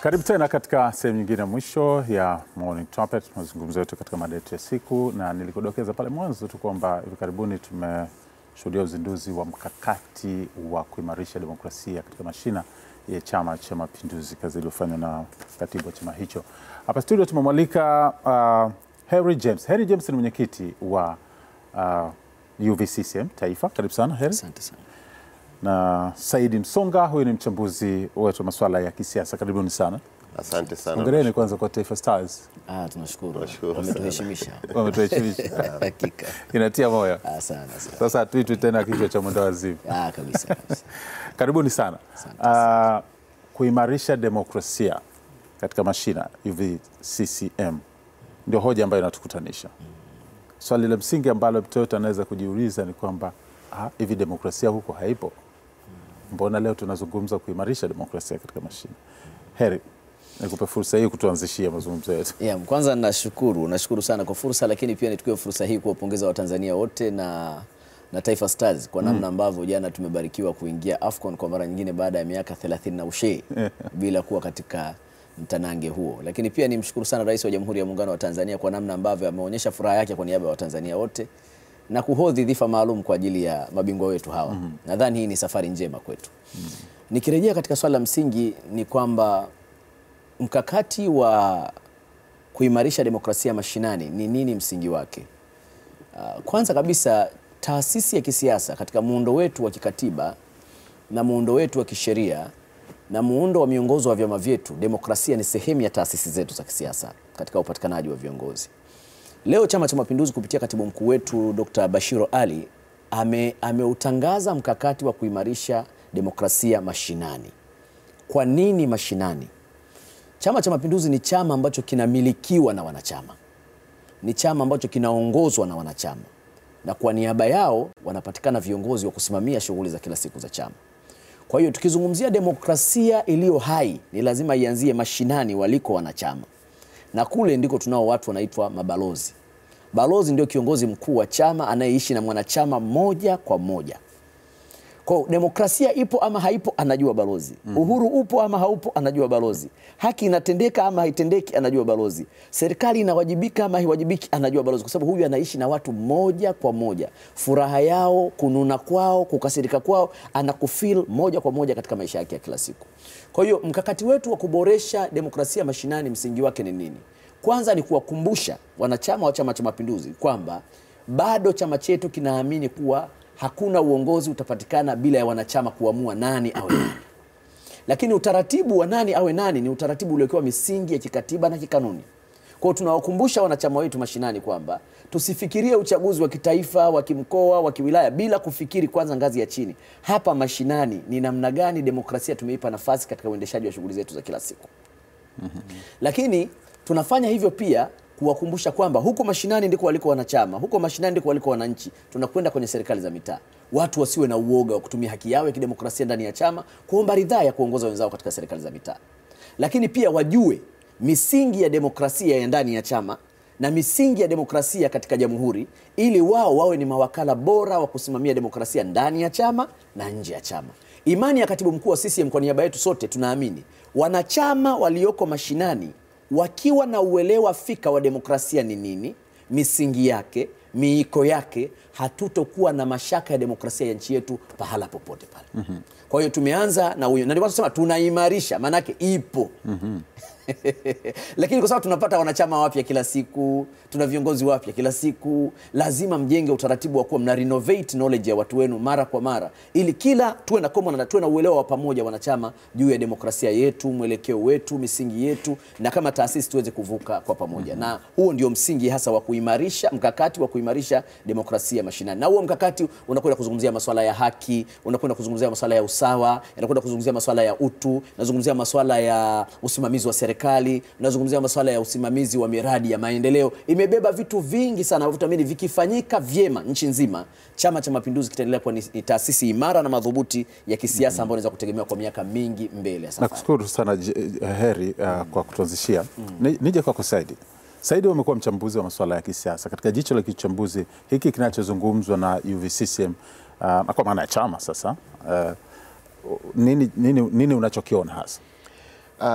Karibu tena katika sehemu nyingine mwisho ya Morning Trumpet, mazungumzo yetu katika mada yetu ya siku, na nilikudokeza pale mwanzo tu kwamba hivi karibuni tumeshuhudia uzinduzi wa mkakati wa kuimarisha demokrasia katika mashina ya Chama cha Mapinduzi, kazi iliyofanywa na katibu wa chama hicho. Hapa studio tumemwalika Harry James. Harry James ni mwenyekiti wa UVCCM Taifa. Karibu sana Harry. Asante sana. Na Saidi Msonga, huyu ni mchambuzi wetu wa masuala ya kisiasa. Karibuni sana. Asante sana. Hongereni kwanza kwa Taifa Stars. Tunashukuru. Wametuheshimisha. Wametuheshimisha. Hakika. Inatia moyo. Sana. Sasa tuitwe tena kichwa cha mwendo wazimu. Kabisa. Karibuni sana. Kuimarisha demokrasia katika mashina UVCCM ndio hoja ambayo inatukutanisha. Swali la msingi ambalo mtu yote anaweza kujiuliza ni kwamba hivi demokrasia huko haipo? Mbona leo tunazungumza kuimarisha demokrasia katika mashina? Harry, nikupe fursa hii kutuanzishia mazungumzo yetu. Kwanza nashukuru sana kwa fursa, lakini pia nichukue fursa hii kuwapongeza Watanzania wote na Taifa Stars kwa namna ambavyo jana tumebarikiwa kuingia AFCON kwa mara nyingine baada ya miaka 30 na ushe bila kuwa katika mtanange huo. Lakini pia nimshukuru sana Rais wa Jamhuri ya Muungano wa Tanzania kwa namna ambavyo ameonyesha furaha yake kwa niaba ya Watanzania wote na kuhodhi dhifa maalum kwa ajili ya mabingwa wetu hawa. Nadhani hii ni safari njema kwetu. Nikirejea katika swala la msingi ni kwamba mkakati wa kuimarisha demokrasia mashinani ni nini msingi wake? Kwanza kabisa, taasisi ya kisiasa katika muundo wetu wa kikatiba na muundo wetu wa kisheria na muundo wa miongozo wa vyama vyetu, demokrasia ni sehemu ya taasisi zetu za kisiasa katika upatikanaji wa viongozi. Leo Chama cha Mapinduzi kupitia katibu mkuu wetu Dr. Bashiro Ali ameutangaza mkakati wa kuimarisha demokrasia mashinani. Kwa nini mashinani? Chama cha Mapinduzi ni chama ambacho kinamilikiwa na wanachama. Ni chama ambacho kinaongozwa na wanachama. Na kwa niaba yao wanapatikana viongozi wa kusimamia shughuli za kila siku za chama. Kwa hiyo tukizungumzia demokrasia iliyo hai, ni lazima ianzie mashinani waliko wanachama. Na kule ndiko tunao watu wanaitwa mabalozi. Balozi ndio kiongozi mkuu wa chama anayeishi na mwanachama moja kwa moja. Kwa demokrasia ipo ama haipo, anajua balozi. Uhuru upo ama haupo, anajua balozi. Haki inatendeka ama haitendeki, anajua balozi. Serikali inawajibika ama haiwajibiki, anajua balozi, kwa sababu huyu anaishi na watu moja kwa moja. Furaha yao, kununa kwao, kukasirika kwao, anakufeel moja kwa moja katika maisha yake ya kila siku. Kwa hiyo mkakati wetu wa kuboresha demokrasia mashinani msingi wake ni nini? Kwanza ni kuwakumbusha wanachama wa Chama cha Mapinduzi kwamba bado chama chetu kinaamini kuwa hakuna uongozi utapatikana bila ya wanachama kuamua nani awe nani. Lakini utaratibu wa nani awe nani ni utaratibu uliokuwa misingi ya kikatiba na kikanuni. Kwa hiyo tunawakumbusha wanachama wetu mashinani kwamba tusifikirie uchaguzi wa kitaifa, wa kimkoa, wa kiwilaya bila kufikiri kwanza ngazi ya chini. Hapa mashinani ni namna gani demokrasia tumeipa nafasi katika uendeshaji wa shughuli zetu za kila siku. Lakini tunafanya hivyo pia kuwakumbusha kwamba huko mashinani ndiko waliko wanachama, huko mashinani ndiko waliko wananchi. Tunakwenda kwenye serikali za mitaa. Watu wasiwe na uoga wa kutumia haki yao ya kidemokrasia ndani ya chama kuomba ridhaa ya kuongoza wenzao katika serikali za mitaa. Lakini pia wajue misingi ya demokrasia ya ndani ya chama na misingi ya demokrasia katika jamhuri, ili wao wawe ni mawakala bora wa kusimamia demokrasia ndani ya chama na nje ya chama. Imani ya katibu mkuu wa CCM kwa niaba yetu sote, tunaamini wanachama walioko mashinani wakiwa na uelewa fika wa demokrasia ni nini, misingi yake, miiko yake, hatutokuwa na mashaka ya demokrasia ya nchi yetu pahala popote pale. Kwa hiyo tumeanza na huyo, na ndio tunasema tunaimarisha, maana yake ipo. Lakini kwa sababu tunapata wanachama wapya kila siku, tuna viongozi wapya kila siku, lazima mjenge utaratibu wa kuwa mna renovate knowledge ya watu wenu mara kwa mara, ili kila tuwe na common na tuwe na uelewa wa pamoja wanachama juu ya demokrasia yetu, mwelekeo wetu, misingi yetu, na kama taasisi tuweze kuvuka kwa pamoja. Na huo ndio msingi hasa wa kuimarisha, mkakati wa kuimarisha demokrasia mashinani. Na huo mkakati unakwenda kuzungumzia masuala ya haki, unakwenda kuzungumzia masuala ya usawa, unakwenda kuzungumzia masuala ya utu, unazungumzia masuala ya usimamizi wa serikali, unazungumzia masuala ya usimamizi wa miradi ya maendeleo. Imebeba vitu vingi sana, vitamini vikifanyika vyema nchi nzima, Chama cha Mapinduzi kitaendelea kuwa ni taasisi imara na madhubuti ya kisiasa ambayo inaweza kutegemewa kwa miaka mingi mbele ya safari. Nakushukuru sana Harry kwa kutuanzishia. Nije kwako Saidi. Saidi, umekuwa mchambuzi wa masuala ya kisiasa. Katika jicho la kichambuzi hiki kinachozungumzwa na UVCCM kwa maana ya chama sasa, nini unachokiona hasa?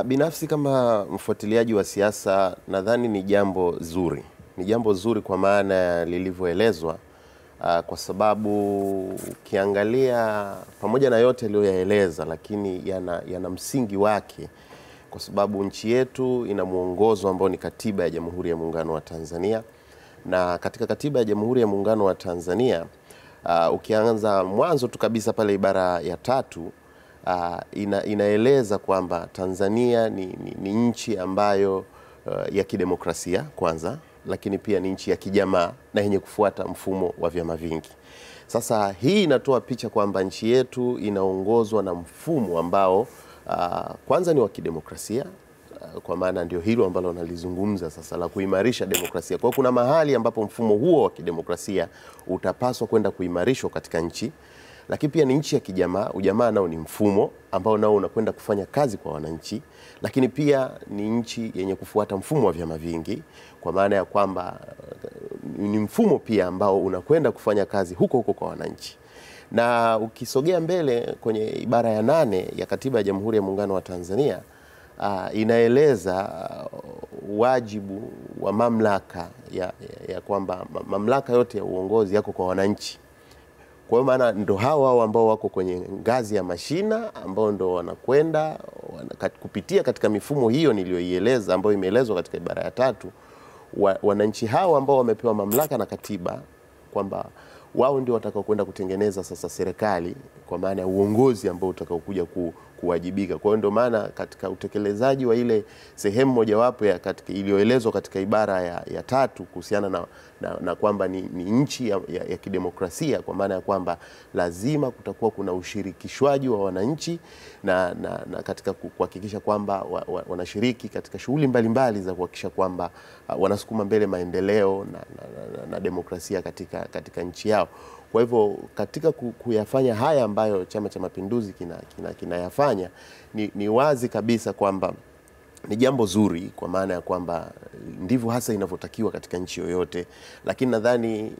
Binafsi kama mfuatiliaji wa siasa nadhani ni jambo zuri. Ni jambo zuri kwa maana lilivyoelezwa, kwa sababu ukiangalia pamoja na yote aliyoyaeleza, lakini yana msingi wake, kwa sababu nchi yetu ina muongozo ambao ni Katiba ya Jamhuri ya Muungano wa Tanzania. Na katika Katiba ya Jamhuri ya Muungano wa Tanzania, ukianza mwanzo tu kabisa pale ibara ya 3, inaeleza kwamba Tanzania ni nchi ambayo ya kidemokrasia kwanza, lakini pia ni nchi ya kijamaa na yenye kufuata mfumo wa vyama vingi. Sasa hii inatoa picha kwamba nchi yetu inaongozwa na mfumo ambao kwanza ni wa kidemokrasia, kwa maana ndio hilo ambalo nalizungumza sasa la kuimarisha demokrasia. Kwa hiyo kuna mahali ambapo mfumo huo wa kidemokrasia utapaswa kwenda kuimarishwa katika nchi. Lakini pia ni nchi ya kijamaa, ujamaa nao ni mfumo ambao nao unakwenda kufanya kazi kwa wananchi. Lakini pia ni nchi yenye kufuata mfumo wa vyama vingi, kwa maana ya kwamba ni mfumo pia ambao unakwenda kufanya kazi huko kwa wananchi. Na ukisogea mbele kwenye ibara ya 8 ya Katiba ya Jamhuri ya Muungano wa Tanzania, inaeleza wajibu wa mamlaka ya kwamba mamlaka yote ya uongozi yako kwa wananchi. Kwa hiyo maana ndo hao ambao wako kwenye ngazi ya mashina ambao ndo wanakwenda kupitia katika mifumo hiyo niliyoieleza, ambayo imeelezwa katika ibara ya 3, wananchi hao ambao wamepewa mamlaka na katiba kwamba wao ndio watakao kwenda kutengeneza sasa serikali, kwa maana ya uongozi ambao utakao kuja kuwajibika. Kwa hiyo ndio maana katika utekelezaji wa ile sehemu mojawapo ya katika iliyoelezwa katika ibara ya 3 kuhusiana na kwamba ni nchi ya kidemokrasia, kwa maana ya kwamba lazima kutakuwa kuna ushirikishwaji wa wananchi na katika kuhakikisha kwamba wanashiriki katika shughuli mbalimbali za kuhakikisha kwamba wanasukuma mbele maendeleo na demokrasia katika nchi yao. Kwa hivyo katika kuyafanya haya ambayo Chama cha Mapinduzi kinayafanya, ni wazi kabisa kwamba ni jambo zuri, kwa maana ya kwamba ndivyo hasa inavyotakiwa katika nchi yoyote. Lakini nadhani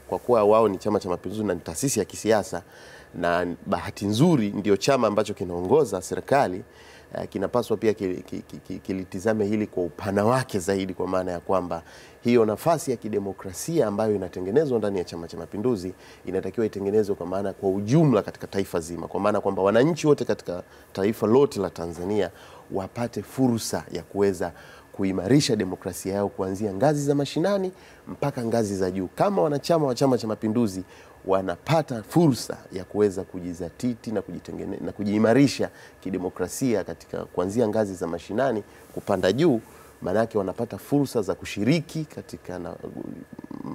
kwa kuwa wao ni Chama cha Mapinduzi na ni taasisi ya kisiasa, na bahati nzuri ndio chama ambacho kinaongoza serikali, kinapaswa pia kilitizame hili kwa upana wake zaidi, kwa maana ya kwamba hiyo nafasi ya kidemokrasia ambayo inatengenezwa ndani ya Chama cha Mapinduzi inatakiwa itengenezwe kwa maana kwa ujumla katika taifa zima, kwa maana kwamba wananchi wote katika taifa lote la Tanzania wapate fursa ya kuweza kuimarisha demokrasia yao kuanzia ngazi za mashinani mpaka ngazi za juu. Kama wanachama wa Chama cha Mapinduzi wanapata fursa ya kuweza kujizatiti na kujiimarisha kidemokrasia katika kuanzia ngazi za mashinani kupanda juu, manake wanapata fursa za kushiriki katika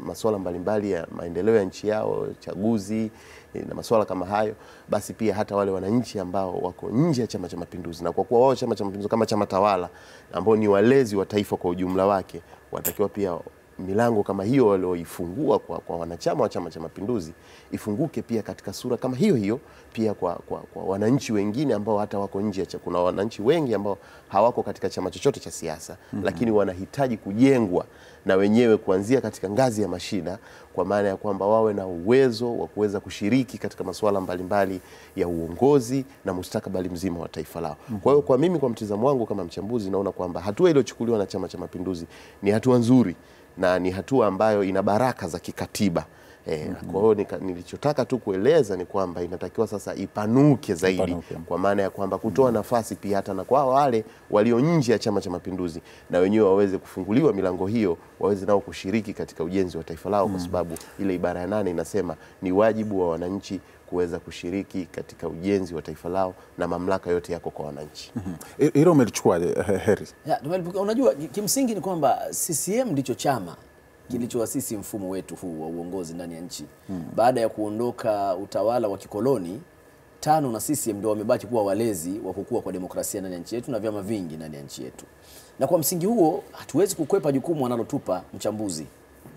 masuala mbalimbali ya maendeleo ya nchi yao, chaguzi na masuala kama hayo. Basi pia hata wale wananchi ambao wako nje ya Chama cha Mapinduzi, na kwa kuwa wao Chama cha Mapinduzi kama chama tawala ambao ni walezi wa taifa kwa ujumla wake, watakiwa pia milango kama hiyo walioifungua kwa wanachama wa Chama cha Mapinduzi ifunguke pia katika sura kama hiyo pia kwa wananchi wengine ambao hata wako nje ya. Kuna wananchi wengi ambao hawako katika chama chochote cha siasa, lakini wanahitaji kujengwa na wenyewe kuanzia katika ngazi ya mashina, kwa maana ya kwamba wawe na uwezo wa kuweza kushiriki katika masuala mbalimbali ya uongozi na mustakabali mzima wa taifa lao. Kwa hiyo kwa mimi, kwa mtizamo wangu kama mchambuzi, naona kwamba hatua iliyochukuliwa na Chama cha Mapinduzi ni hatua nzuri na ni hatua ambayo ina baraka za kikatiba. Kwa hiyo nilichotaka tu kueleza ni kwamba inatakiwa sasa ipanuke zaidi, kwa maana ya kwamba kutoa nafasi pia hata na kwa wale walio nje ya Chama cha Mapinduzi na wenyewe waweze kufunguliwa milango hiyo, waweze nao kushiriki katika ujenzi wa taifa lao, kwa sababu ile ibara ya 8 inasema ni wajibu wa wananchi kuweza kushiriki katika ujenzi wa taifa lao na mamlaka yote yako kwa wananchi. Hilo umelichukua Heri? Unajua, kimsingi ni kwamba CCM ndicho chama kilichoasisi mfumo wetu huu wa uongozi ndani ya nchi. Baada ya kuondoka utawala wa kikoloni, TANU na CCM ndio wamebaki kuwa walezi wa kukua kwa demokrasia ndani ya nchi yetu na vyama vingi ndani ya nchi yetu. Na kwa msingi huo hatuwezi kukwepa jukumu analotupa mchambuzi.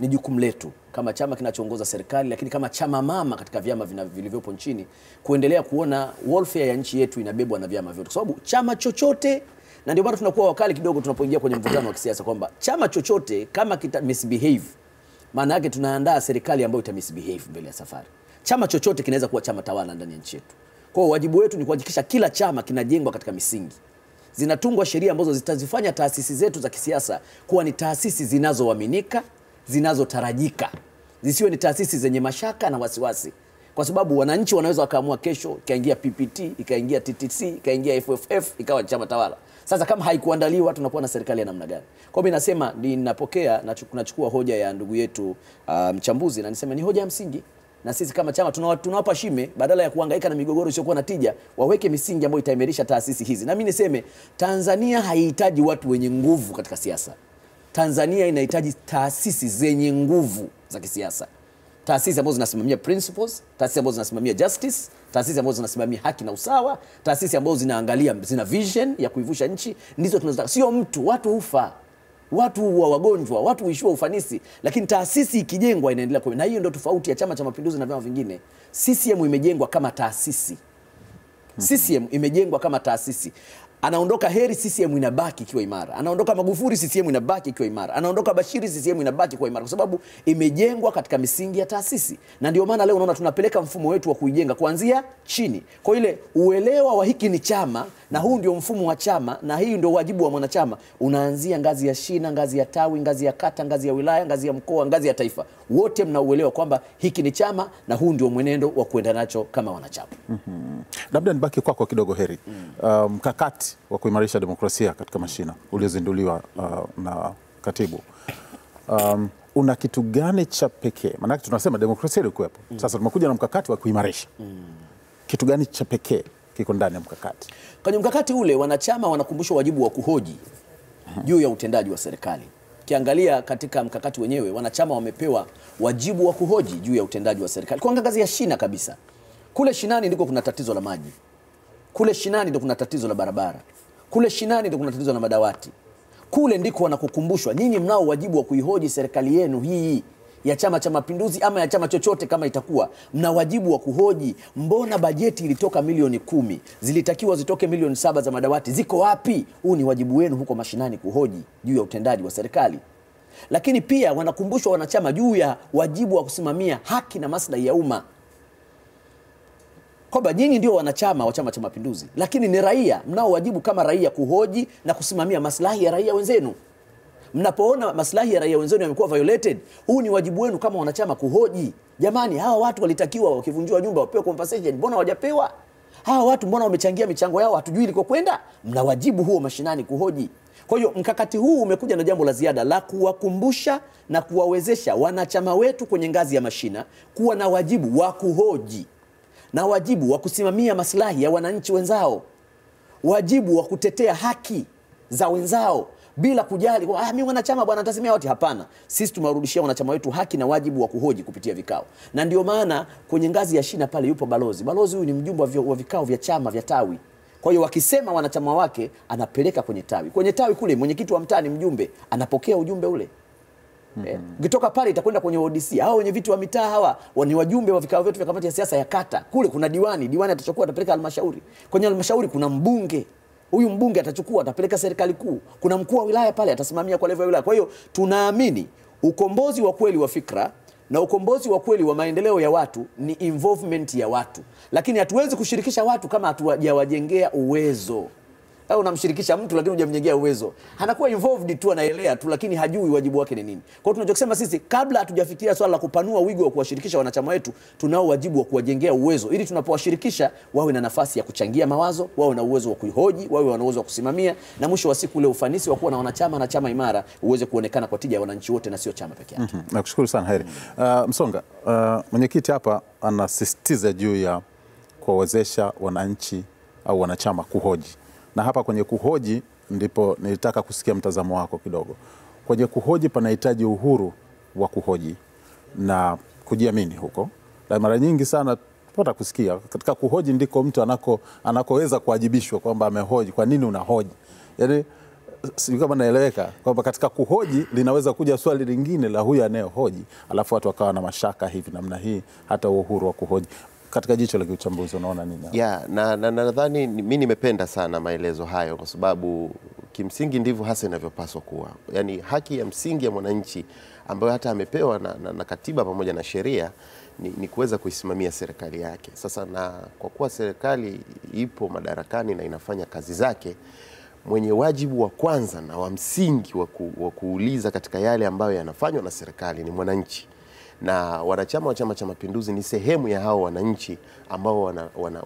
Ni jukumu letu kama chama kinachoongoza serikali, lakini kama chama mama katika vyama vilivyopo nchini, kuendelea kuona welfare ya nchi yetu inabebwa na vyama vyote, kwa sababu chama chochote, na ndio maana tunakuwa wakali kidogo tunapoingia kwenye mvutano wa kisiasa, kwamba chama chochote kama kita misbehave, maana yake tunaandaa serikali ambayo ita misbehave mbele ya safari. Chama chochote kinaweza kuwa chama tawala ndani ya nchi yetu. Kwa hiyo wajibu wetu ni kuhakikisha kila chama kinajengwa katika misingi zinatungwa sheria ambazo zitazifanya taasisi zetu za kisiasa kuwa ni taasisi zinazoaminika, zinazotarajika, zisiwe ni taasisi zenye mashaka na wasiwasi, kwa sababu wananchi wanaweza wakaamua kesho ikaingia PPT, ikaingia TTC, ikaingia FFF, ikawa chama tawala. Sasa kama haikuandaliwa tunakuwa na serikali ya namna gani? Kwa hiyo nasema ninapokea na kunachukua hoja ya ndugu yetu mchambuzi, na nisema ni hoja ya msingi, na sisi kama chama tunawapa shime, badala ya kuhangaika na migogoro isiyokuwa na tija, waweke misingi ambayo itaimarisha taasisi hizi. Na mimi niseme Tanzania haihitaji watu wenye nguvu katika siasa. Tanzania inahitaji taasisi zenye nguvu za kisiasa. Taasisi ambazo zinasimamia principles, taasisi ambazo zinasimamia justice, taasisi ambazo zinasimamia haki na usawa, taasisi ambazo zinaangalia, zina vision ya kuivusha nchi, ndizo tunazotaka. Sio mtu, watu hufa, watu huwa wagonjwa, watu huishiwa ufanisi, lakini taasisi ikijengwa inaendelea kwa. Na hiyo ndio tofauti ya Chama cha Mapinduzi na vyama vingine. CCM imejengwa kama taasisi. CCM imejengwa kama taasisi. Anaondoka Heri, CCM inabaki ikiwa imara. Anaondoka Magufuli, CCM inabaki ikiwa imara. Anaondoka Bashiri, CCM inabaki ikiwa imara, kwa sababu imejengwa katika misingi ya taasisi. Na ndio maana leo unaona tunapeleka mfumo wetu wa kuijenga kuanzia chini. Kwa ile uelewa wa hiki ni chama na huu ndio mfumo wa chama na hii ndio wajibu wa mwanachama, unaanzia ngazi ya shina, ngazi ya tawi, ngazi ya kata, ngazi ya wilaya, ngazi ya mkoa, ngazi ya taifa. Wote mnauelewa kwamba hiki ni chama na huu ndio mwenendo wa kuenda nacho kama wanachama. Labda nibaki kwako kidogo Heri. Mkakati wa kuimarisha demokrasia katika mashina uliozinduliwa na katibu, una kitu gani cha pekee? Maana tunasema demokrasia ilikuwepo. Sasa tumekuja na mkakati wa kuimarisha. Kitu gani cha pekee kiko ndani ya mkakati? Kwenye mkakati ule wanachama wanakumbushwa wajibu wa kuhoji juu ya utendaji wa serikali. Kiangalia katika mkakati wenyewe, wanachama wamepewa wajibu wa kuhoji juu ya utendaji wa serikali kwa ngazi ya shina kabisa. Kule shinani ndiko kuna tatizo la maji. Kule shinani ndiko kuna tatizo la barabara. Kule shinani ndiko kuna tatizo la madawati. Kule ndiko wanakukumbushwa, nyinyi mnao wajibu wa kuihoji serikali yenu hii ya Chama cha Mapinduzi ama ya chama chochote kama itakuwa, mna wajibu wa kuhoji, mbona bajeti ilitoka milioni 10, zilitakiwa zitoke milioni 7 za madawati, ziko wapi? Huu ni wajibu wenu huko mashinani kuhoji juu ya utendaji wa serikali. Lakini pia wanakumbushwa wanachama juu ya wajibu wa kusimamia haki na maslahi ya umma. Kwamba nyinyi ndio wanachama wa Chama cha Mapinduzi, lakini ni raia, mnao wajibu kama raia kuhoji na kusimamia maslahi ya raia wenzenu. Mnapoona maslahi ya raia wenzenu yamekuwa violated, huu ni wajibu wenu kama wanachama kuhoji. Jamani, hawa watu walitakiwa wakivunjiwa nyumba wapewe compensation, mbona hawajapewa? Hawa watu mbona wamechangia michango yao hatujui iliko kwenda? Mna wajibu huo mashinani kuhoji. Kwa hiyo mkakati huu umekuja na jambo la ziada la kuwakumbusha na kuwawezesha wanachama wetu kwenye ngazi ya mashina kuwa na wajibu wa kuhoji, na wajibu wa kusimamia maslahi ya wananchi wenzao, wajibu wa kutetea haki za wenzao bila kujali kwa mimi wanachama bwana nitasemea wote. Hapana, sisi tumewarudishia wanachama wetu haki na wajibu wa kuhoji kupitia vikao. Na ndio maana kwenye ngazi ya shina pale yupo balozi. Balozi huyu ni mjumbe wa vikao vya chama vya tawi. Kwa hiyo wakisema wanachama wake anapeleka kwenye tawi. Kwenye tawi kule mwenyekiti wa mtaa ni mjumbe, anapokea ujumbe ule. Ukitoka pale itakwenda kwenye ODC. Hao wenye viti wa mitaa hawa ni wajumbe wa vikao vyetu vya kamati ya siasa ya kata. Kule kuna diwani atachukua atapeleka halmashauri. Kwenye halmashauri kuna mbunge. Huyu mbunge atachukua atapeleka serikali kuu. Kuna mkuu wa wilaya pale atasimamia kwa level ya wilaya. Kwa hiyo tunaamini ukombozi wa kweli wa fikra na ukombozi wa kweli wa maendeleo ya watu ni involvement ya watu. Lakini hatuwezi kushirikisha watu kama hatujawajengea uwezo. Au unamshirikisha mtu lakini hujamjengea uwezo, anakuwa involved tu, anaelea tu, lakini hajui wajibu wake ni nini. Kwa hiyo tunachosema sisi, kabla hatujafikiria swala la kupanua wigo wa kuwashirikisha wanachama wetu, tunao wajibu wa kuwajengea uwezo, ili tunapowashirikisha wawe na nafasi ya kuchangia mawazo, wawe na uwezo wa kuhoji, wawe na uwezo wa kusimamia, na mwisho wa siku ule ufanisi wa kuwa na wanachama na chama imara uweze kuonekana kwa tija ya wananchi wote na sio chama pekee yake. Nakushukuru sana Heri. Msonga, mwenyekiti hapa anasisitiza juu ya kuwawezesha wananchi au wanachama kuhoji. Na hapa kwenye kuhoji ndipo nilitaka kusikia mtazamo wako kidogo. Kwenye kuhoji panahitaji uhuru wa kuhoji na kujiamini huko. Na mara nyingi sana tunapata kusikia katika kuhoji ndiko mtu anakoweza kuwajibishwa kwamba amehoji, kwa nini unahoji? Yaani sijui kama naeleweka kwamba katika kuhoji linaweza kuja swali lingine la huyu anayehoji, alafu watu wakawa na mashaka hivi namna hii, hata uhuru wa kuhoji. Katika jicho la kiuchambuzi unaona nini? Na nadhani mimi nimependa sana maelezo hayo, kwa sababu kimsingi ndivyo hasa inavyopaswa kuwa. Yaani haki ya msingi ya mwananchi ambayo hata amepewa na katiba pamoja na sheria ni kuweza kuisimamia serikali yake. Sasa na kwa kuwa serikali ipo madarakani na inafanya kazi zake, mwenye wajibu wa kwanza na wa msingi wa kuuliza katika yale ambayo yanafanywa na serikali ni mwananchi, na wanachama wa Chama cha Mapinduzi ni sehemu ya hao wananchi ambao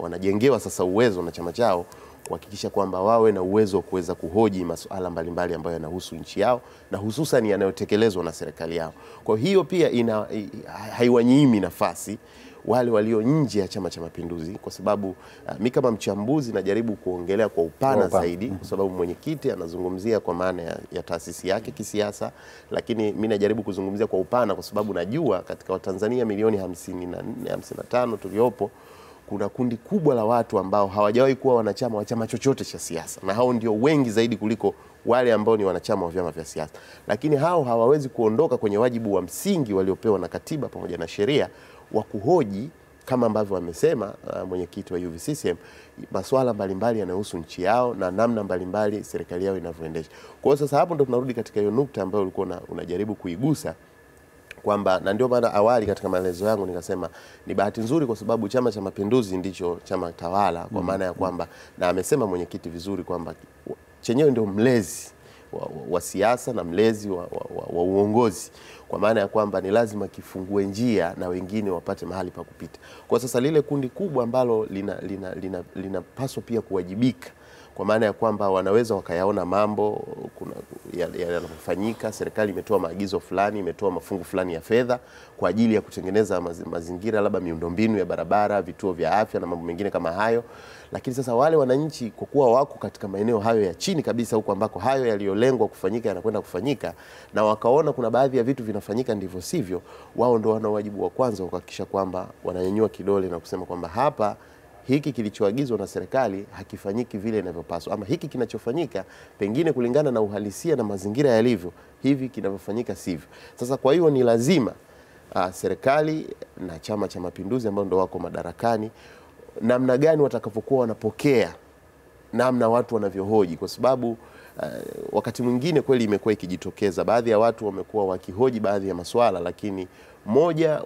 wanajengewa sasa uwezo na chama chao kuhakikisha kwamba wawe na uwezo wa kuweza kuhoji masuala mbalimbali ambayo yanahusu nchi yao na hususan yanayotekelezwa na serikali yao. Kwa hiyo pia haiwanyimi nafasi wale walio nje ya Chama cha Mapinduzi, kwa sababu mimi kama mchambuzi najaribu kuongelea kwa upana zaidi, kwa sababu mwenyekiti anazungumzia kwa maana ya taasisi yake kisiasa, lakini mimi najaribu kuzungumzia kwa upana kwa sababu najua katika Watanzania milioni 54, 55 tuliopo kuna kundi kubwa la watu ambao hawajawahi kuwa wanachama wa chama chochote cha siasa, na hao ndio wengi zaidi kuliko wale ambao ni wanachama wa vyama vya siasa. Lakini hao hawawezi kuondoka kwenye wajibu wa msingi waliopewa na katiba pamoja na sheria wa kuhoji, kama ambavyo wamesema mwenyekiti wa UVCCM, masuala mbalimbali yanayohusu nchi yao na namna mbalimbali serikali yao inavyoendesha. Kwa hiyo sasa hapo ndo tunarudi katika hiyo nukta ambayo ulikuwa unajaribu kuigusa, kwamba na ndio maana awali katika maelezo yangu nikasema ni bahati nzuri kwa sababu Chama cha Mapinduzi ndicho chama tawala, kwa maana ya kwamba, na amesema mwenyekiti vizuri kwamba chenyewe ndio mlezi wa siasa na mlezi wa uongozi, kwa maana ya kwamba ni lazima kifungue njia na wengine wapate mahali pa kupita. Kwa sasa lile kundi kubwa ambalo linapaswa pia kuwajibika, kwa maana ya kwamba wanaweza wakayaona mambo yanayofanyika. Serikali imetoa maagizo fulani, imetoa mafungu fulani ya fedha kwa ajili ya kutengeneza mazingira, labda miundombinu ya barabara, vituo vya afya na mambo mengine kama hayo. Lakini sasa wale wananchi, kwa kuwa wako katika maeneo hayo ya chini kabisa, huko ambako hayo yaliyolengwa kufanyika yanakwenda kufanyika, na wakaona kuna baadhi ya vitu vinafanyika ndivyo sivyo, wao ndio wana wajibu wa kwanza kuhakikisha kwamba wananyanyua kidole na kusema kwamba hapa hiki kilichoagizwa na serikali hakifanyiki vile inavyopaswa, ama hiki kinachofanyika pengine kulingana na uhalisia na mazingira yalivyo, hivi kinavyofanyika sivyo. Sasa kwa hiyo ni lazima serikali na Chama cha Mapinduzi ambao ndio wako madarakani, namna gani watakapokuwa wanapokea namna watu wanavyohoji, kwa sababu wakati mwingine kweli imekuwa ikijitokeza baadhi ya watu wamekuwa wakihoji baadhi ya masuala, lakini moja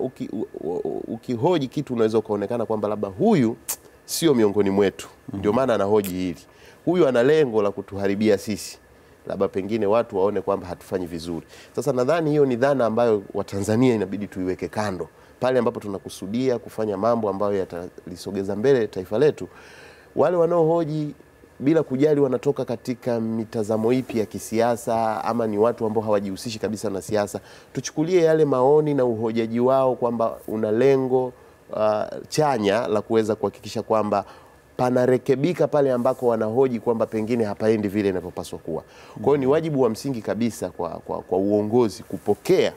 ukihoji kitu unaweza ukaonekana kwamba labda huyu sio miongoni mwetu, ndio maana anahoji hili, huyu ana lengo la kutuharibia sisi, labda pengine watu waone kwamba hatufanyi vizuri. Sasa nadhani hiyo ni dhana ambayo Watanzania inabidi tuiweke kando. Pale ambapo tunakusudia kufanya mambo ambayo yatalisogeza mbele taifa letu, wale wanaohoji bila kujali wanatoka katika mitazamo ipi ya kisiasa ama ni watu ambao hawajihusishi kabisa na siasa, tuchukulie yale maoni na uhojaji wao kwamba una lengo chanya la kuweza kuhakikisha kwamba panarekebika pale ambako wanahoji kwamba pengine hapaendi vile inavyopaswa kuwa. Kwa hiyo ni wajibu wa msingi kabisa kwa uongozi kupokea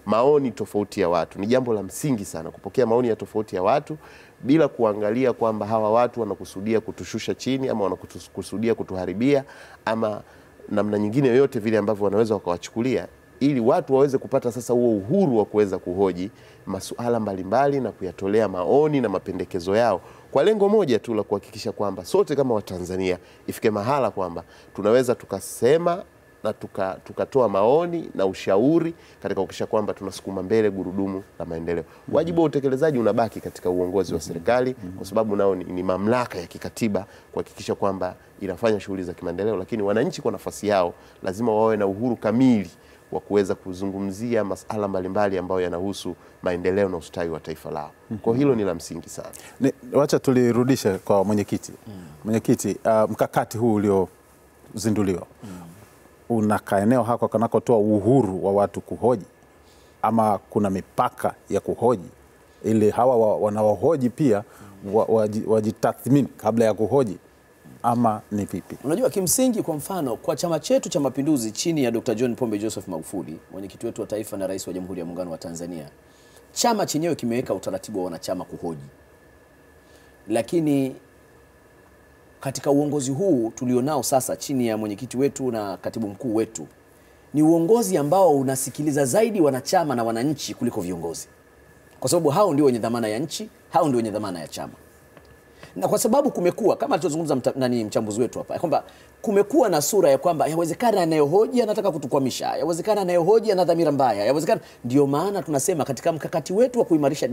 maoni tofauti ya watu. Ni jambo la msingi sana kupokea maoni ya tofauti ya watu bila kuangalia kwamba hawa watu wanakusudia kutushusha chini ama wanakusudia kutuharibia ama namna nyingine yoyote vile ambavyo wanaweza wakawachukulia, ili watu waweze kupata sasa huo uhuru wa kuweza kuhoji masuala mbalimbali na kuyatolea maoni na mapendekezo yao kwa lengo moja tu la kuhakikisha kwamba sote kama Watanzania ifike mahala kwamba tunaweza tukasema na tukatoa maoni na ushauri katika kuhakikisha kwamba tunasukuma mbele gurudumu la maendeleo. Wajibu wa utekelezaji unabaki katika uongozi wa serikali, kwa sababu nao ni mamlaka ya kikatiba kuhakikisha kwamba inafanya shughuli za kimaendeleo, lakini wananchi kwa nafasi yao lazima wawe na uhuru kamili wa kuweza kuzungumzia masuala mbalimbali ambayo yanahusu maendeleo na ustawi wa taifa lao. Kwa hilo ni la msingi sana. Wacha tulirudishe kwa mwenyekiti. Mwenyekiti, mkakati huu uliozinduliwa una kaeneo hako kanakotoa uhuru wa watu kuhoji, ama kuna mipaka ya kuhoji ili hawa wanaohoji pia wajitathmini kabla ya kuhoji, ama ni vipi? Unajua, kimsingi kwa mfano kwa chama chetu cha Mapinduzi chini ya Dr. John Pombe Joseph Magufuli, mwenyekiti wetu wa taifa na rais wa Jamhuri ya Muungano wa Tanzania, chama chenyewe kimeweka utaratibu wa wanachama kuhoji. Lakini katika uongozi huu tulionao sasa chini ya mwenyekiti wetu na katibu mkuu wetu, ni uongozi ambao unasikiliza zaidi wanachama na wananchi kuliko viongozi, kwa sababu hao ndio wenye dhamana ya nchi, hao ndio wenye dhamana ya chama. Na kwa sababu kumekuwa kama alizungumza mchambuzi wetu hapa kwamba kumekuwa na sura ya kwamba yawezekana anayehoji anataka kutukwamisha, yawezekana anayehoji ana dhamira mbaya, yawezekana. Ndio maana tunasema katika mkakati wetu wa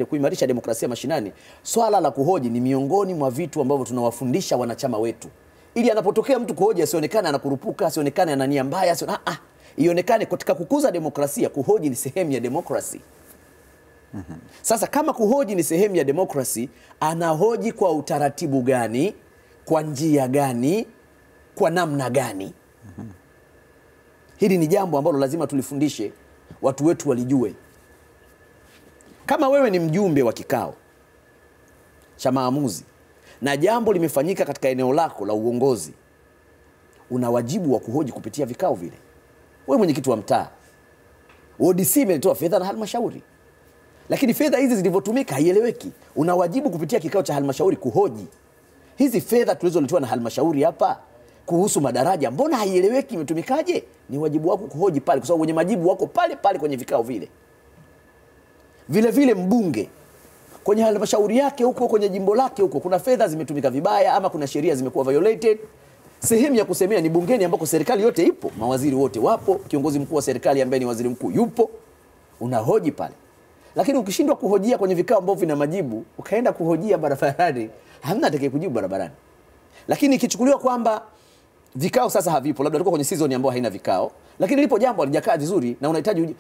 kuimarisha demokrasia mashinani, swala la kuhoji ni miongoni mwa vitu ambavyo tunawafundisha wanachama wetu, ili anapotokea mtu kuhoji asionekane anakurupuka, asionekane ana nia mbaya, ionekane katika kukuza demokrasia kuhoji ni sehemu ya demokrasi. Sasa kama kuhoji ni sehemu ya demokrasi, anahoji kwa utaratibu gani, kwa njia gani, kwa namna gani? Hili ni jambo ambalo lazima tulifundishe watu wetu walijue. Kama wewe ni mjumbe wa kikao cha maamuzi na jambo limefanyika katika eneo lako la uongozi, una wajibu wa kuhoji kupitia vikao vile. Wewe mwenyekiti wa mtaa, ODC imetoa fedha na halmashauri, lakini fedha hizi zilivyotumika haieleweki. Una wajibu kupitia kikao cha halmashauri kuhoji, hizi fedha tulizoletwa na halmashauri hapa kuhusu madaraja mbona haieleweki, imetumikaje? Ni wajibu wako kuhoji pale, kwa sababu wenye majibu wako pale pale kwenye vikao vile. Vile vile mbunge kwenye halmashauri yake huko, kwenye jimbo lake huko, kuna fedha zimetumika vibaya ama kuna sheria zimekuwa violated, sehemu ya kusemea ni bungeni ambako serikali yote ipo, mawaziri wote wapo, kiongozi mkuu wa serikali ambaye ni waziri mkuu yupo, unahoji pale. Lakini ukishindwa kuhojia kwenye vikao ambavyo vina majibu, ukaenda kuhojia barabarani, hamna atakaye kujibu barabarani. Lakini ikichukuliwa kwamba vikao sasa havipo, labda tuko kwenye season ambayo haina vikao, lakini lipo jambo halijakaa vizuri na unahitaji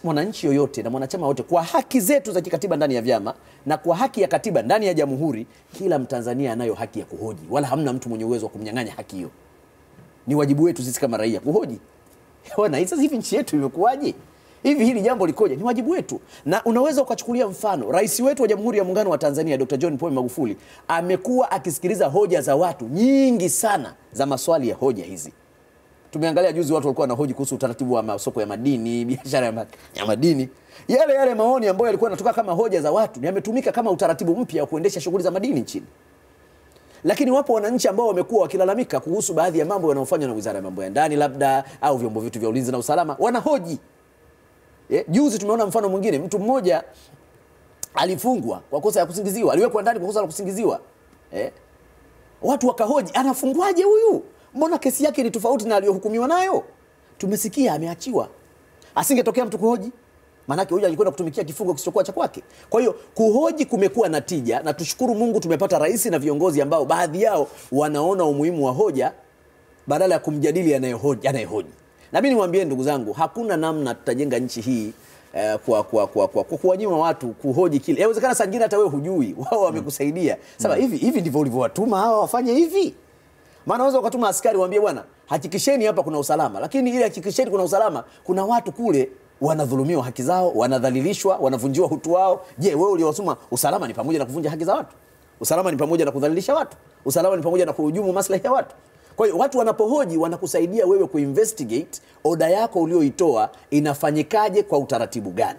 mwananchi yoyote na mwanachama wote, kwa haki zetu za kikatiba ndani ya vyama na kwa haki ya katiba ndani ya jamhuri, kila Mtanzania anayo haki ya kuhoji, wala hamna mtu mwenye uwezo wa kumnyang'anya haki hiyo. Ni wajibu wetu sisi kama raia kuhoji. Bwana, sasa hivi nchi yetu imekuwaje? Hivi hili jambo likoje? Ni wajibu wetu. Na unaweza ukachukulia mfano, rais wetu wa Jamhuri ya Muungano wa Tanzania Dr. John Pombe Magufuli amekuwa akisikiliza hoja za watu nyingi sana za maswali ya hoja hizi. Tumeangalia juzi watu walikuwa wanahoji kuhusu utaratibu wa masoko ya madini, biashara ya madini. Yale maoni ambayo yalikuwa yanatoka kama hoja za watu yametumika kama utaratibu mpya wa kuendesha shughuli za madini nchini. Lakini wapo wananchi ambao wamekuwa wakilalamika kuhusu baadhi ya mambo yanayofanywa na Wizara ya Mambo ya Ndani labda au vyombo vyetu vya ulinzi na usalama, wanahoji. Juzi tumeona mfano mwingine, mtu mmoja alifungwa kwa kosa ya kusingiziwa, aliwekwa ndani kwa kosa la kusingiziwa. Watu wakahoji, anafungwaje huyu? Mbona kesi yake ni tofauti na aliyohukumiwa nayo? Tumesikia ameachiwa. Asingetokea mtu kuhoji, maana huyu alikwenda kutumikia kifungo kisichokuwa cha kwake. Kwa hiyo kuhoji kumekuwa na tija, na tushukuru Mungu tumepata rais na viongozi ambao baadhi yao wanaona umuhimu wa hoja badala ya kumjadili anayehoji. Na mimi niwaambie ndugu zangu, hakuna namna tutajenga nchi hii kwa kuwanyima watu kuhoji kile. Inawezekana saa nyingine hata wewe hujui, wao wamekusaidia. Sasa hivi ndivyo ulivyowatuma hawa wafanye hivi. Maana unaweza ukatuma askari waambie bwana, hakikisheni hapa kuna usalama. Lakini ile hakikisheni kuna usalama, kuna watu kule wanadhulumiwa haki zao, wanadhalilishwa, wanavunjiwa utu wao. Je, wewe uliowasema usalama ni pamoja na kuvunja haki za watu? Usalama ni pamoja na kudhalilisha watu? Usalama ni pamoja na kuhujumu maslahi ya watu? Kwa hiyo watu wanapohoji wanakusaidia wewe kuinvestigate oda yako ulioitoa inafanyikaje kwa utaratibu gani.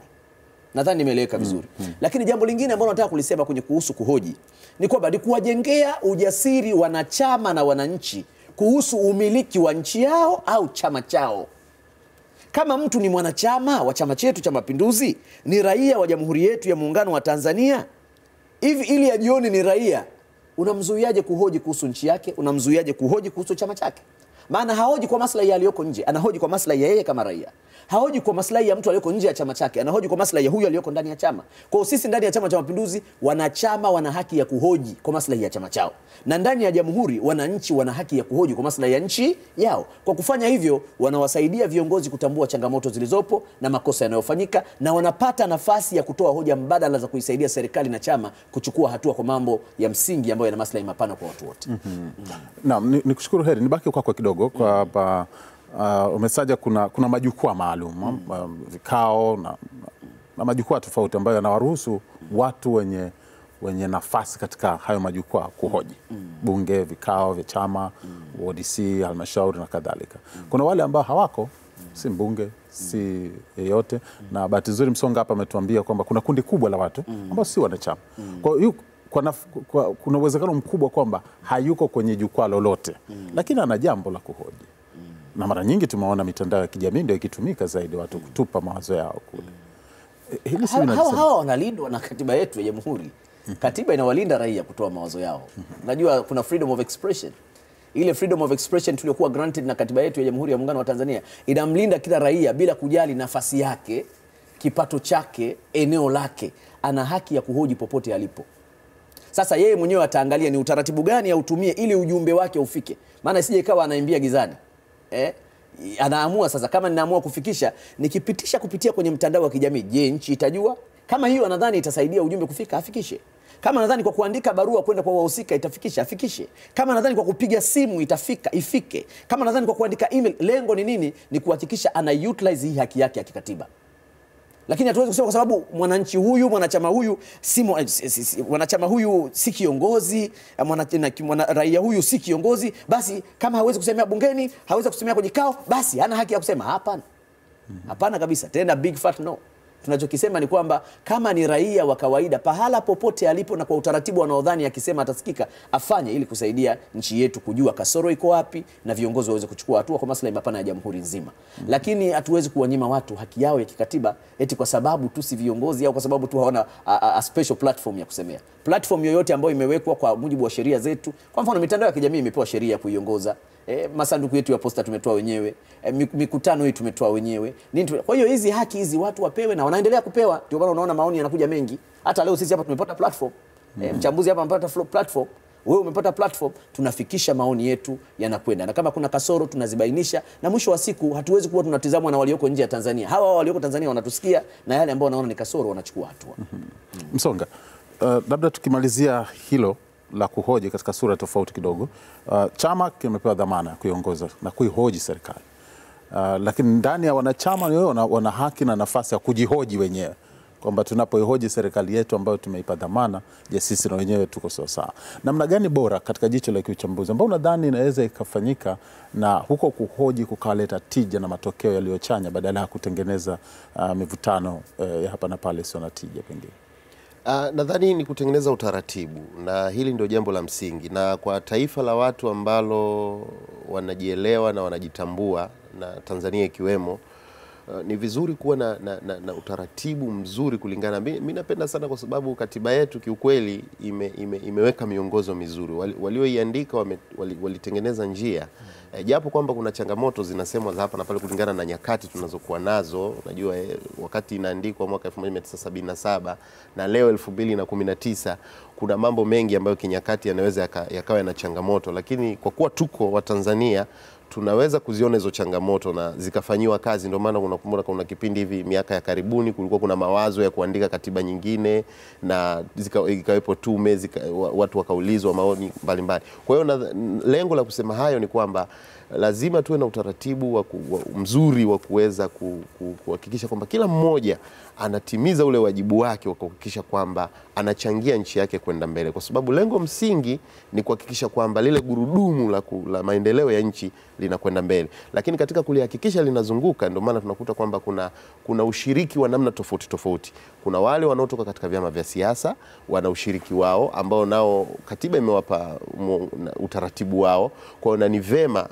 Nadhani nimeeleweka vizuri. Lakini jambo lingine ambalo nataka kulisema kwenye kuhusu kuhoji ni kwamba ni kuwajengea ujasiri wanachama na wananchi kuhusu umiliki wa nchi yao au chama chao. Kama mtu ni mwanachama wa chama chetu cha Mapinduzi, ni raia wa Jamhuri yetu ya Muungano wa Tanzania, hivi ili ajione ni raia, unamzuiaje kuhoji kuhusu nchi yake? Unamzuiaje kuhoji kuhusu chama chake? Maana haoji kwa maslahi aliyoko nje, anahoji kwa maslahi ya yeye kama raia. Haoji kwa maslahi ya mtu aliyoko nje ya chama chake, anahoji kwa maslahi ya huyu aliyoko ndani ya chama. Kwa sisi ndani ya Chama cha Mapinduzi, wanachama wana haki ya kuhoji kwa maslahi ya chama chao. Na ndani ya jamhuri, wananchi wana haki ya kuhoji kwa maslahi ya nchi yao. Kwa kufanya hivyo, wanawasaidia viongozi kutambua changamoto zilizopo na makosa yanayofanyika, na wanapata nafasi ya kutoa hoja mbadala za kuisaidia serikali na chama kuchukua hatua kwa mambo ya msingi ambayo yana maslahi mapana kwa watu wote. Naam, nikushukuru Heri. Nibaki kwako kidogo kwa umesaja kuna majukwaa maalum, vikao na majukwaa tofauti ambayo yanawaruhusu watu wenye nafasi katika hayo majukwaa kuhoji. Bunge, vikao vya chama, ODC, halmashauri na kadhalika. Kuna wale ambao hawako, si mbunge, si yeyote, na bahati nzuri Msonga hapa ametuambia kwamba kuna kundi kubwa la watu ambao si wanachama. Kwa hiyo kuna uwezekano mkubwa kwamba hayuko kwenye jukwaa lolote, lakini ana jambo la kuhoji. Na mara nyingi tumeona mitandao ya kijamii ndio ikitumika zaidi watu kutupa mawazo yao kule. Hawa wanalindwa na katiba yetu ya jamhuri. Katiba inawalinda raia kutoa mawazo yao. Najua kuna freedom of expression. Ile freedom of expression tuliyokuwa granted na katiba yetu ya Jamhuri ya Muungano wa Tanzania inamlinda kila raia bila kujali nafasi yake, kipato chake, eneo lake. Ana haki ya kuhoji popote alipo. Sasa yeye mwenyewe ataangalia ni utaratibu gani autumie ili ujumbe wake ufike, maana isije ikawa anaimbia gizani. Anaamua sasa, kama ninaamua kufikisha nikipitisha kupitia kwenye mtandao wa kijamii, je, nchi itajua? Kama hiyo anadhani itasaidia ujumbe kufika, afikishe. Kama nadhani kwa kuandika barua kwenda kwa wahusika itafikisha, afikishe. Kama nadhani kwa kupiga simu itafika, ifike. Kama nadhani kwa kuandika email, lengo ni nini? Ni kuhakikisha ana utilize hii haki yake ya kikatiba. Lakini hatuwezi kusema kwa sababu mwananchi huyu, mwanachama huyu mwanachama huyu si kiongozi, raia huyu si kiongozi, basi kama hawezi kusemea bungeni, hawezi kusemea kwenye kikao, basi hana haki ya kusema. Hapana. Hapana kabisa. Tena big fat no. Tunachokisema ni kwamba kama ni raia wa kawaida, pahala popote alipo na kwa utaratibu wanaodhani akisema atasikika, afanye ili kusaidia nchi yetu kujua kasoro iko wapi na viongozi waweze kuchukua hatua kwa maslahi mapana ya jamhuri nzima. Lakini hatuwezi kuwanyima watu haki yao ya kikatiba eti kwa sababu tu si viongozi au kwa sababu tu hawana a special platform ya kusemea. Platform yoyote ambayo imewekwa kwa mujibu wa sheria zetu, kwa mfano mitandao ya kijamii imepewa sheria ya kuiongoza. Masanduku yetu ya posta tumetoa wenyewe, mikutano hii tumetoa wenyewe. Kwa hiyo hizi haki hizi watu wapewe na wanaendelea kupewa. Ndio maana unaona maoni yanakuja mengi. Hata leo sisi hapa tumepata platform. Mchambuzi hapa amepata platform. Wewe umepata platform, tunafikisha maoni yetu yanakwenda. Na kama kuna kasoro tunazibainisha, na mwisho wa siku hatuwezi kuwa tunatizamwa na walioko nje ya Tanzania. Hawa walioko Tanzania wanatusikia na yale ambao wanaona ni kasoro wanachukua hatua. Msonga, labda tukimalizia hilo la kuhoji katika sura tofauti kidogo, chama kimepewa dhamana ya kuiongoza na kuihoji serikali, lakini ndani ya wanachama wana haki na nafasi ya kujihoji wenyewe kwamba tunapoihoji serikali yetu ambayo tumeipa dhamana, je, sisi na wenyewe tuko sawa sawa? Namna gani bora katika jicho la kiuchambuzi ambao unadhani inaweza ikafanyika na huko kuhoji kukaleta tija na matokeo yaliyochanya badala ya kutengeneza mivutano ya hapa na pale sio na tija pengine? Nadhani ni kutengeneza utaratibu, na hili ndio jambo la msingi, na kwa taifa la watu ambalo wanajielewa na wanajitambua, na Tanzania ikiwemo, ni vizuri kuwa na utaratibu mzuri kulingana. Mimi napenda sana kwa sababu katiba yetu kiukweli imeweka miongozo mizuri. Walioiandika walitengeneza njia. Japo kwamba kuna changamoto zinasemwa za hapa na pale kulingana na nyakati tunazokuwa nazo. Unajua wakati inaandikwa mwaka 1977 na leo 2019 kuna mambo mengi ambayo kinyakati yanaweza yakawa na changamoto, lakini kwa kuwa tuko wa Tanzania tunaweza kuziona hizo changamoto na zikafanyiwa kazi. Ndio maana unakumbuka kuna kipindi hivi miaka ya karibuni kulikuwa kuna mawazo ya kuandika katiba nyingine na ikawepo tume, watu wakaulizwa maoni mbalimbali. Kwa hiyo lengo la kusema hayo ni kwamba lazima tuwe na utaratibu mzuri wa kuweza kuhakikisha kwamba kila mmoja anatimiza ule wajibu wake wa kuhakikisha kwamba anachangia nchi yake kwenda mbele, kwa sababu lengo msingi ni kuhakikisha kwamba lile gurudumu la maendeleo ya nchi linakwenda mbele. Lakini katika kulihakikisha linazunguka, ndio maana tunakuta kwamba kuna ushiriki wa namna tofauti tofauti. Kuna wale wanaotoka katika vyama vya siasa, wana ushiriki wao ambao nao katiba imewapa utaratibu wao. Kwa hiyo ni vema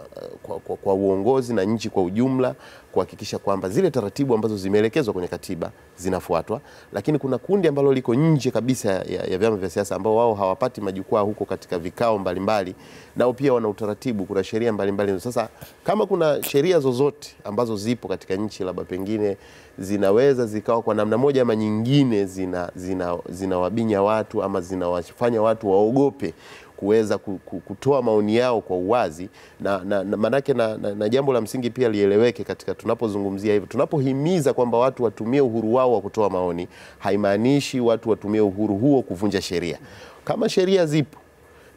kwa uongozi na nchi kwa ujumla kuhakikisha kwamba zile taratibu ambazo zimeelekezwa kwenye katiba zinafuatwa. Lakini kuna kundi ambalo liko nje kabisa ya vyama vya siasa ambao wao hawapati majukwaa huko katika vikao mbalimbali, nao pia wana utaratibu, kuna sheria mbalimbali. Sasa kama kuna sheria zozote ambazo zipo katika nchi labda pengine zinaweza zikawa kwa namna moja ama nyingine zinawabinya watu ama zinawafanya watu waogope kuweza kutoa maoni yao kwa uwazi, manake na jambo la msingi pia lieleweke katika tunapozungumzia hivyo. Tunapohimiza kwamba watu watumie uhuru wao wa kutoa maoni, haimaanishi watu watumie uhuru huo kuvunja sheria. Kama sheria zipo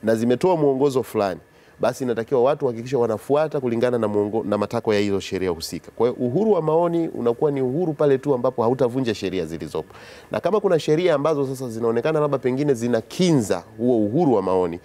na zimetoa mwongozo fulani, basi inatakiwa watu hakikisha wanafuata kulingana na matakwa ya hizo sheria husika. Kwa hiyo uhuru wa maoni unakuwa ni uhuru pale tu ambapo hautavunja sheria zilizopo. Na kama kuna sheria ambazo sasa zinaonekana labda pengine zinakinza huo uhuru wa maoni,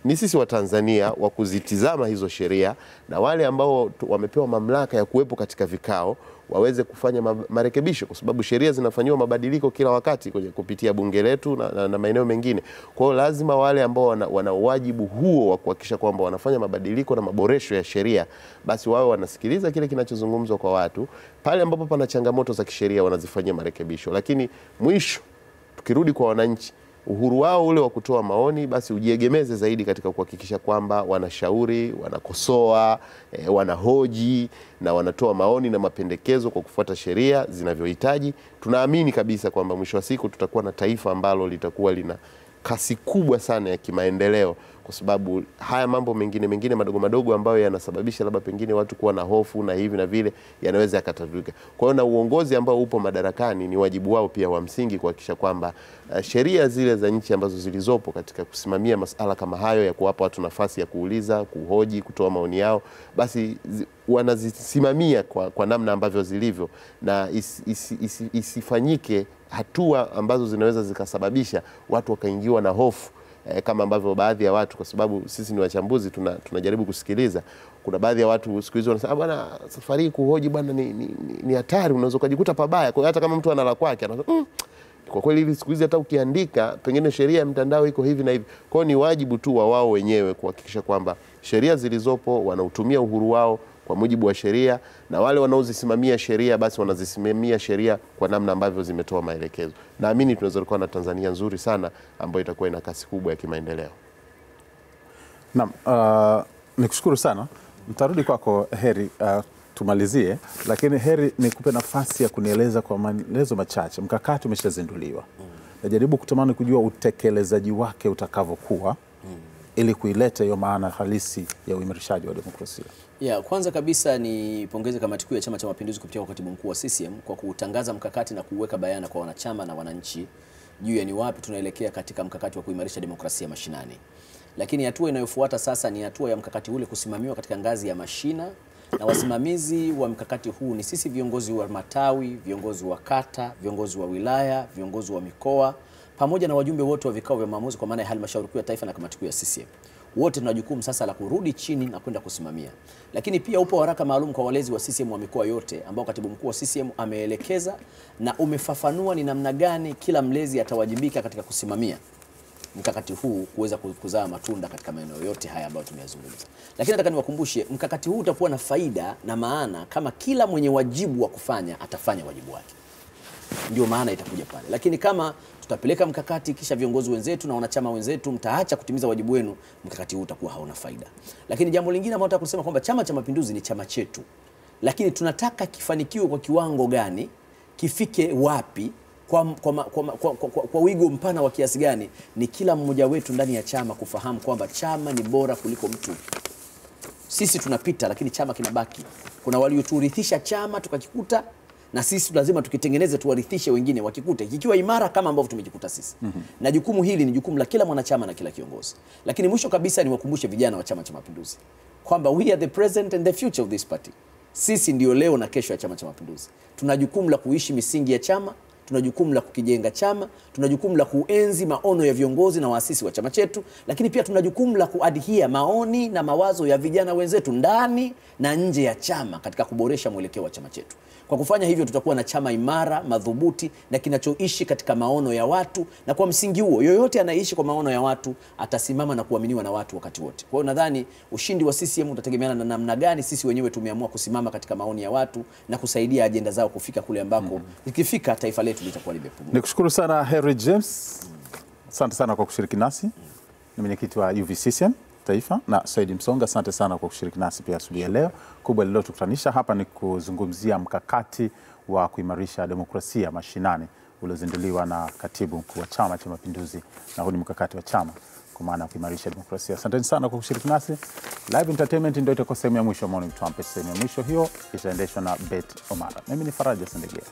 ni sisi wa Tanzania wa kuzitizama hizo sheria, na wale ambao wamepewa mamlaka ya kuwepo katika vikao waweze kufanya marekebisho, kwa sababu sheria zinafanywa mabadiliko kila wakati kupitia bunge letu na maeneo mengine. Kwa hiyo lazima wale ambao wana wajibu huo wa kuhakikisha kwamba wanafanya mabadiliko na maboresho ya sheria, basi wao wanasikiliza kile kinachozungumzwa kwa watu, pale ambapo pana changamoto za kisheria wanazifanyia marekebisho. Lakini mwisho tukirudi kwa wananchi, uhuru wao ule wa kutoa maoni basi ujiegemeze zaidi katika kuhakikisha kwamba wanashauri, wanakosoa, wanahoji na wanatoa maoni na mapendekezo kwa kufuata sheria zinavyohitaji. Tunaamini kabisa kwamba mwisho wa siku tutakuwa na taifa ambalo litakuwa kasi kubwa sana ya kimaendeleo, kwa sababu haya mambo mengine madogo madogo ambayo yanasababisha labda pengine watu kuwa na hofu na hivi na vile yanaweza yakatatuka. Kwa hiyo na uongozi ambao upo madarakani ni wajibu wao pia wa msingi kuhakikisha kwamba sheria zile za nchi ambazo zilizopo katika kusimamia masuala kama hayo ya kuwapa watu nafasi ya kuuliza, kuhoji, kutoa maoni yao, basi wanazisimamia kwa namna ambavyo zilivyo, na isifanyike hatua ambazo zinaweza zikasababisha watu wakaingiwa na hofu kama ambavyo baadhi ya watu, kwa sababu sisi ni wachambuzi, tunajaribu kusikiliza. Kuna baadhi ya watu siku hizo wanasema bwana, safari hii kuhoji bwana ni hatari, unaweza kujikuta pabaya. Kwa hiyo hata kama mtu ana la kwake anasema kwa kweli hivi siku hizi hata ukiandika pengine sheria ya mtandao iko hivi na hivi. Kwa hiyo ni wajibu tu wa wao wenyewe kuhakikisha kwamba sheria zilizopo wanautumia uhuru wao kwa mujibu wa sheria, na wale wanaozisimamia sheria basi wanazisimamia sheria kwa namna ambavyo zimetoa maelekezo. Naamini tunaweza kuwa na Tanzania nzuri sana ambayo itakuwa ina kasi kubwa ya kimaendeleo. Naam, nikushukuru sana. Mtarudi kwako Heri, tumalizie, lakini Heri nikupe nafasi ya kunieleza kwa maelezo machache. Mkakati umeshazinduliwa. Najaribu kutamani kujua utekelezaji wake utakavyokuwa ili kuileta hiyo maana halisi ya uimarishaji wa demokrasia. Kwanza kabisa ni pongeze kamati kuu ya Chama cha Mapinduzi kupitia kwa katibu mkuu wa CCM kwa kutangaza mkakati na kuweka bayana kwa wanachama na wananchi juu ya ni wapi tunaelekea katika mkakati wa kuimarisha demokrasia mashinani. Lakini hatua inayofuata sasa ni hatua ya mkakati ule kusimamiwa katika ngazi ya mashina, na wasimamizi wa mkakati huu ni sisi viongozi wa matawi, viongozi wa kata, viongozi wa wilaya, viongozi wa mikoa, pamoja na wajumbe wote wa vikao vya maamuzi kwa maana ya halmashauri kuu ya taifa na kamati kuu ya CCM. Wote tuna jukumu sasa la kurudi chini na kwenda kusimamia. Lakini pia upo waraka maalum kwa walezi wa CCM wa mikoa yote ambao katibu mkuu wa CCM ameelekeza na umefafanua ni namna gani kila mlezi atawajibika katika kusimamia mkakati huu kuweza kuzaa matunda katika maeneo yote haya ambayo tumeyazungumza. Lakini nataka niwakumbushe mkakati huu utakuwa na faida na maana kama kila mwenye wajibu wa kufanya atafanya wajibu wake. Ndio maana itakuja pale. Lakini kama tutapeleka mkakati kisha viongozi wenzetu na wanachama wenzetu mtaacha kutimiza wajibu wenu, mkakati huu utakuwa hauna faida. Lakini jambo lingine ambalo nataka kusema kwamba Chama cha Mapinduzi ni chama chetu. Lakini tunataka kifanikiwe kwa kiwango gani, kifike wapi, kwa wigo mpana wa kiasi gani, ni kila mmoja wetu ndani ya chama kufahamu kwamba chama ni bora kuliko mtu. Sisi tunapita lakini chama kinabaki. Kuna walioturithisha chama tukakikuta, na sisi lazima tukitengeneze tuwarithishe wengine wakikute kikiwa imara kama ambavyo tumejikuta sisi. Na jukumu hili ni jukumu la kila mwanachama na kila kiongozi. Lakini mwisho kabisa niwakumbushe vijana wa Chama cha Mapinduzi kwamba we are the present and the future of this party. Sisi ndio leo na kesho ya Chama cha Mapinduzi. Tuna jukumu la kuishi misingi ya chama, tuna jukumu la kukijenga chama, tuna jukumu la kuenzi maono ya viongozi na waasisi wa chama chetu, lakini pia tuna jukumu la kuadhia maoni na mawazo ya vijana wenzetu ndani na nje ya chama katika kuboresha mwelekeo wa chama chetu. Kwa kufanya hivyo tutakuwa na chama imara, madhubuti na kinachoishi katika maono ya watu, na kwa msingi huo yoyote anaishi kwa maono ya watu atasimama na kuaminiwa na watu wakati wote. Kwa hiyo nadhani ushindi wa CCM utategemeana na namna gani sisi wenyewe tumeamua kusimama katika maoni ya watu na kusaidia ajenda zao kufika kule ambako ikifika taifa letu litakuwa limepumua. Nikushukuru sana Henry James. Asante sana kwa kushiriki nasi. Ni mwenyekiti wa UVCCM Taifa, na Said Msonga, asante sana kwa kushiriki nasi pia asubuhi ya leo. Kubwa lililotukutanisha hapa ni kuzungumzia mkakati wa kuimarisha demokrasia mashinani uliozinduliwa na katibu mkuu wa Chama cha Mapinduzi, na huu ni mkakati wa chama kwa maana ya kuimarisha demokrasia. Asante sana kwa kushiriki nasi. Live Entertainment ndio itakuwa sehemu ya mwisho Morning Trumpet. Sehemu ya mwisho hiyo itaendeshwa na Bet Omara. Mimi ni Faraja Sendegea.